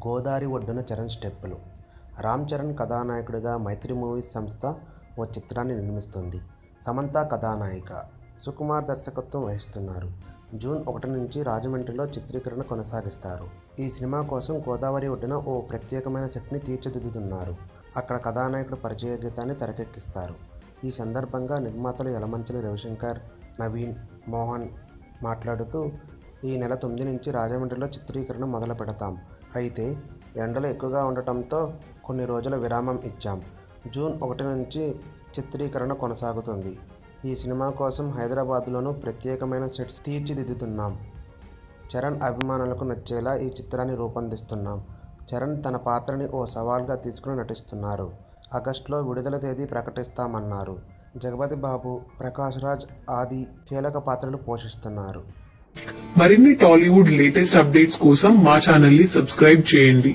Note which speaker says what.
Speaker 1: గోదావరి ఒడ్డున చరణ్ స్టెప్పులు. రామ్ చరణ్ కథానాయకుడిగా మైత్రి మూవీస్ సంస్థ ఓ చిత్రాన్ని నిర్మిస్తుంది. సమంత కథానాయిక, సుకుమార్ దర్శకత్వం వహిస్తున్నారు. జూన్ 1 నుంచి రాజమండ్రిలో చిత్రీకరణ కొనసాగిస్తారు. ఈ సినిమా కోసం గోదావరి ఒడ్డున ఓ ప్రత్యేకమైన సెట్ని తీర్చిదిద్దుతున్నారు. అక్కడ కథానాయకుడు పరిచయ గీతాన్ని తెరకెక్కిస్తారు. ఈ సందర్భంగా నిర్మాతలు యలమంచిలి రవిశంకర్, నవీన్, మోహన్ మాట్లాడుతూ, ఈ నెల 9 నుంచి రాజమండ్రిలో చిత్రీకరణ మొదలు పెడతాం. అయితే ఎండలు ఎక్కువగా ఉండటంతో కొన్ని రోజుల విరామం ఇచ్చాం. జూన్ 1 నుంచి చిత్రీకరణ కొనసాగుతుంది. ఈ సినిమా కోసం హైదరాబాద్లోనూ ప్రత్యేకమైన సెట్స్ తీర్చిదిద్దుతున్నాం. చరణ్ అభిమానులకు నచ్చేలా ఈ చిత్రాన్ని రూపొందిస్తున్నాం. చరణ్ తన పాత్రని ఓ సవాల్గా తీసుకుని నటిస్తున్నారు. ఆగస్టులో విడుదల తేదీ ప్రకటిస్తామన్నారు. జగపతి బాబు, ప్రకాష్ రాజ్, ఆది కీలక పాత్రలు పోషిస్తున్నారు.
Speaker 2: మరిన్ని టాలీవుడ్ లేటెస్ట్ అప్డేట్స్ కోసం మా ఛానల్ ని సబ్స్క్రైబ్ చేయండి.